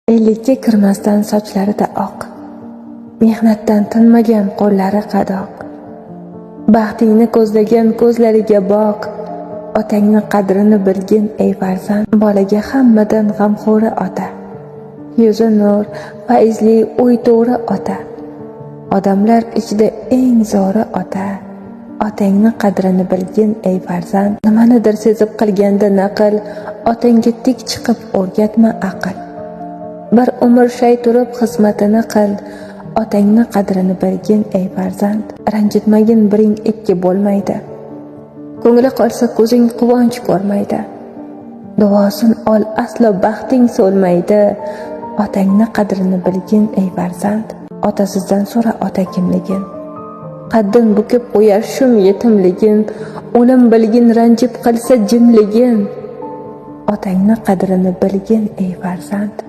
Ellikka kirmasdan sochlarida oq, mehnatdan tinmagan qo'llari qadoq. Baxtingni ko'zlagan ko'zlariga boq, otangni qadrini bilgin ey farzand. Bolaga hammadan g'amxo'ri ota, yuzi nur, fayzli, o'y to'g'ri ota. Odamlar ichida eng zo'ri ota. Otangni qadrini bilgin ey farzand. Nimanidir sezib qilganda naql, otangga tik chiqib o'rgatma aql. Bir umr shay turib xizmatini qil, otangni qadrini bilgin ey farzand. Ranjitmagin biring ikki bo'lmaydi, ko'ngli qolsa ko'zing quvonch ko'rmaydi. Duosin ol aslo baxting so'lmaydi, otangni qadrini bilgin ey farzand. Otasizdan so'ra ota kimligin, qaddin bukib qo'yar shum yetimligin. O'lim bilgin ranjib qilsa jimligin, otangni qadrini bilgin ey farzand.